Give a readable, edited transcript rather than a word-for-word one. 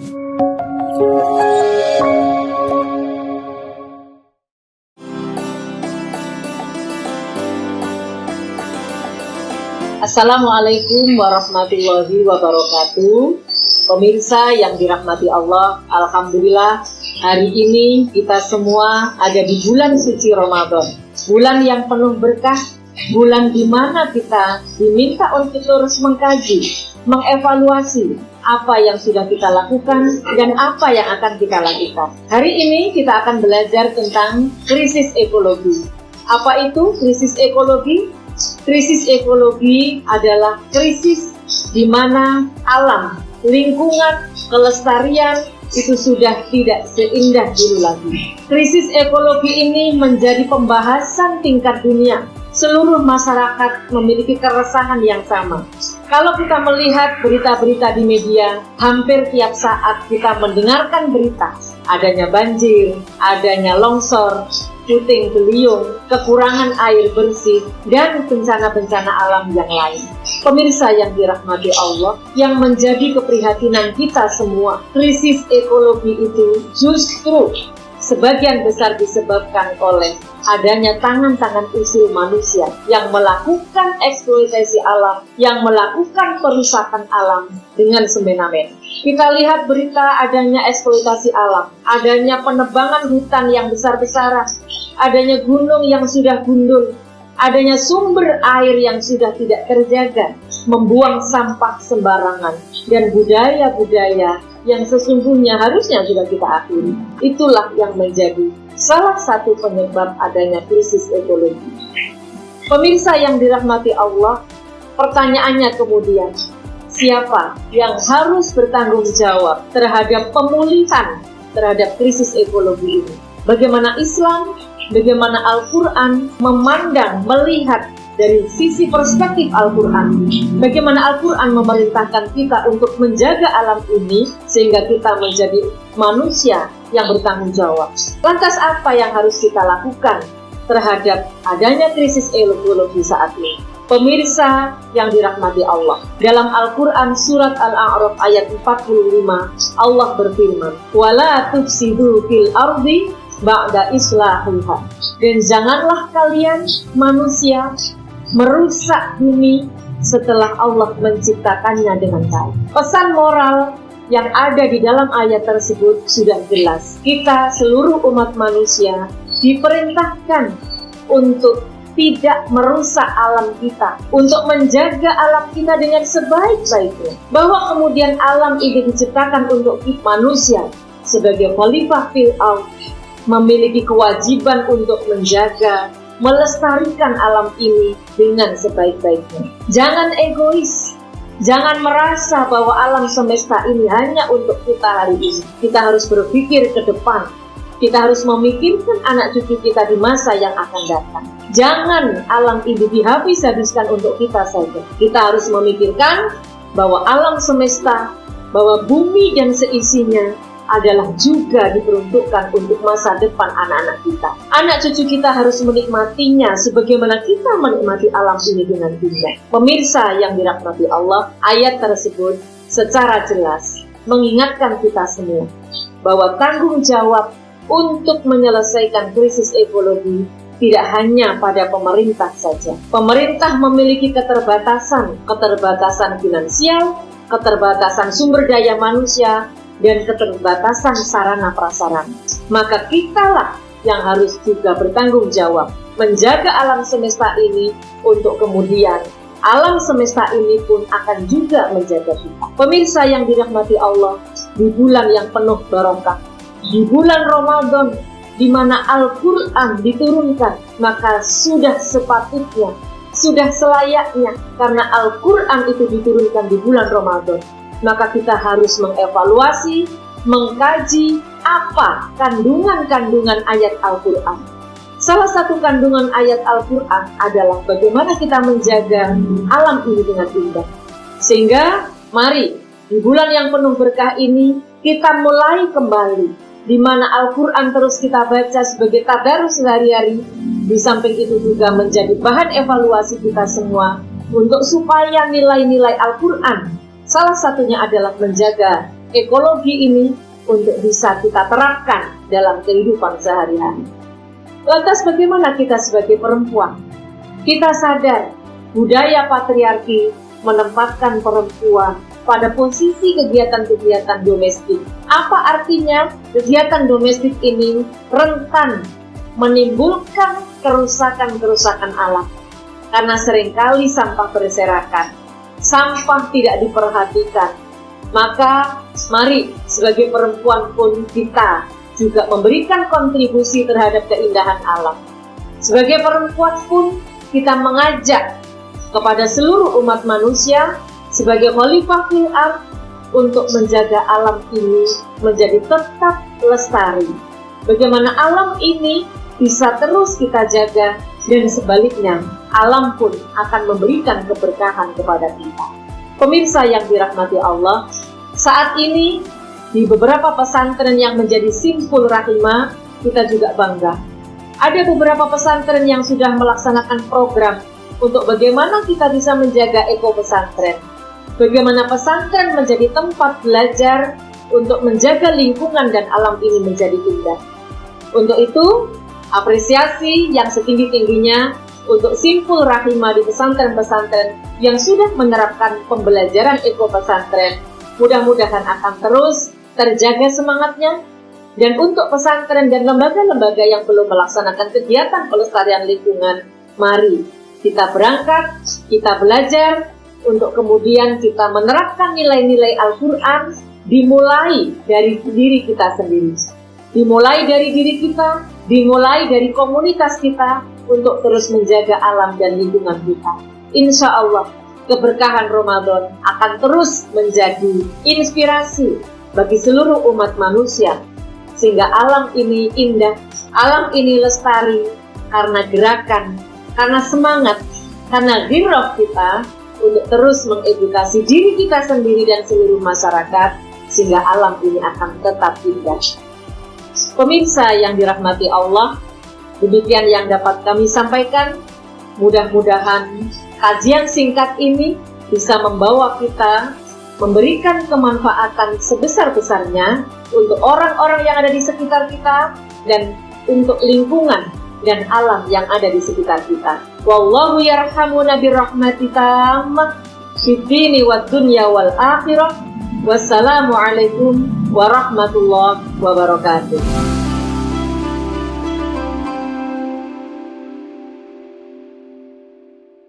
Assalamualaikum warahmatullahi wabarakatuh. Pemirsa yang dirahmati Allah, alhamdulillah hari ini kita semua ada di bulan suci Ramadan. Bulan yang penuh berkah, bulan di mana kita diminta untuk terus mengkaji, mengevaluasi apa yang sudah kita lakukan dan apa yang akan kita lakukan. Hari ini kita akan belajar tentang krisis ekologi. Apa itu krisis ekologi? Krisis ekologi adalah krisis di mana alam, lingkungan, kelestarian itu sudah tidak seindah dulu lagi. Krisis ekologi ini menjadi pembahasan tingkat dunia. Seluruh masyarakat memiliki keresahan yang sama. Kalau kita melihat berita-berita di media, hampir tiap saat kita mendengarkan berita adanya banjir, adanya longsor, puting beliung, kekurangan air bersih, dan bencana-bencana alam yang lain. Pemirsa yang dirahmati Allah, yang menjadi keprihatinan kita semua, krisis ekologi itu justru sebagian besar disebabkan oleh adanya tangan-tangan usil manusia yang melakukan eksploitasi alam, yang melakukan perusakan alam dengan semena-mena. Kita lihat berita adanya eksploitasi alam, adanya penebangan hutan yang besar-besaran, adanya gunung yang sudah gundul, adanya sumber air yang sudah tidak terjaga, membuang sampah sembarangan, dan budaya-budaya yang sesungguhnya harusnya sudah kita akhiri. Itulah yang menjadi salah satu penyebab adanya krisis ekologi. Pemirsa yang dirahmati Allah, pertanyaannya kemudian, siapa yang harus bertanggung jawab terhadap pemulihan terhadap krisis ekologi ini? Bagaimana Islam, bagaimana Al-Quran memandang, melihat dari sisi perspektif Al-Quran, bagaimana Al-Quran memerintahkan kita untuk menjaga alam ini sehingga kita menjadi manusia yang bertanggung jawab. Lantas apa yang harus kita lakukan terhadap adanya krisis ekologi saat ini? Pemirsa yang dirahmati Allah, dalam Al-Quran surat Al-A'raf ayat 45, Allah berfirman, وَلَا تُفْسِدُوا فِي الْأَرْضِ بَعْدَ إِصْلَاحِهَا. Dan janganlah kalian manusia merusak bumi setelah Allah menciptakannya dengan baik. Pesan moral yang ada di dalam ayat tersebut sudah jelas. Kita seluruh umat manusia diperintahkan untuk tidak merusak alam kita, untuk menjaga alam kita dengan sebaik-baiknya. Bahwa kemudian alam ini diciptakan untuk manusia sebagai khalifah fil ardh, memiliki kewajiban untuk menjaga, melestarikan alam ini dengan sebaik-baiknya. Jangan egois, jangan merasa bahwa alam semesta ini hanya untuk kita hari ini. Kita harus berpikir ke depan. Kita harus memikirkan anak cucu kita di masa yang akan datang. Jangan alam ini dihabis-habiskan untuk kita saja. Kita harus memikirkan bahwa alam semesta, bahwa bumi dan seisinya adalah juga diperuntukkan untuk masa depan anak-anak kita. Anak cucu kita harus menikmatinya sebagaimana kita menikmati alam ini dengan indah. Pemirsa yang dirahmati Allah, ayat tersebut secara jelas mengingatkan kita semua bahwa tanggung jawab untuk menyelesaikan krisis ekologi tidak hanya pada pemerintah saja. Pemerintah memiliki keterbatasan finansial, keterbatasan sumber daya manusia, dan keterbatasan sarana prasarana. Maka kitalah yang harus juga bertanggung jawab menjaga alam semesta ini untuk kemudian alam semesta ini pun akan juga menjaga kita. Pemirsa yang dirahmati Allah, di bulan yang penuh barokah, di bulan Ramadan di mana Al-Quran diturunkan, maka sudah sepatutnya, sudah selayaknya, karena Al-Quran itu diturunkan di bulan Ramadan, maka kita harus mengevaluasi, mengkaji apa kandungan-kandungan ayat Al-Quran. Salah satu kandungan ayat Al-Quran adalah bagaimana kita menjaga alam ini dengan indah. Sehingga mari di bulan yang penuh berkah ini kita mulai kembali, di mana Al-Quran terus kita baca sebagai tadarus sehari-hari. Di samping itu juga menjadi bahan evaluasi kita semua untuk supaya nilai-nilai Al-Quran, salah satunya adalah menjaga ekologi ini untuk bisa kita terapkan dalam kehidupan sehari-hari. Lantas bagaimana kita sebagai perempuan? Kita sadar budaya patriarki menempatkan perempuan pada posisi kegiatan-kegiatan domestik. Apa artinya? Kegiatan domestik ini rentan menimbulkan kerusakan-kerusakan alam. Karena seringkali sampah berserakan, sampah tidak diperhatikan. Maka mari sebagai perempuan pun kita juga memberikan kontribusi terhadap keindahan alam. Sebagai perempuan pun kita mengajak kepada seluruh umat manusia sebagai khalifah fil ardh untuk menjaga alam ini menjadi tetap lestari. Bagaimana alam ini bisa terus kita jaga, dan sebaliknya alam pun akan memberikan keberkahan kepada kita. Pemirsa yang dirahmati Allah, saat ini di beberapa pesantren yang menjadi simpul rahimah, kita juga bangga. Ada beberapa pesantren yang sudah melaksanakan program untuk bagaimana kita bisa menjaga eko pesantren. Bagaimana pesantren menjadi tempat belajar untuk menjaga lingkungan dan alam ini menjadi indah. Untuk itu, apresiasi yang setinggi-tingginya untuk simpul rahimah di pesantren-pesantren yang sudah menerapkan pembelajaran eko pesantren. Mudah-mudahan akan terus terjaga semangatnya. Dan untuk pesantren dan lembaga-lembaga yang belum melaksanakan kegiatan pelestarian lingkungan, mari kita berangkat, kita belajar, untuk kemudian kita menerapkan nilai-nilai Al-Quran, dimulai dari diri kita sendiri. Dimulai dari diri kita, dimulai dari komunitas kita, untuk terus menjaga alam dan lingkungan kita. Insya Allah, keberkahan Ramadan akan terus menjadi inspirasi bagi seluruh umat manusia, sehingga alam ini indah, alam ini lestari, karena gerakan, karena semangat, karena ghirrah kita untuk terus mengedukasi diri kita sendiri dan seluruh masyarakat, sehingga alam ini akan tetap indah. Pemirsa yang dirahmati Allah, demikian yang dapat kami sampaikan. Mudah-mudahan kajian singkat ini bisa membawa kita memberikan kemanfaatan sebesar-besarnya untuk orang-orang yang ada di sekitar kita dan untuk lingkungan dan alam yang ada di sekitar kita. Wallahu yarhamuna birahmati tammah fid dini wad dunya wal akhirah. Wassalamualaikum warahmatullahi wabarakatuh.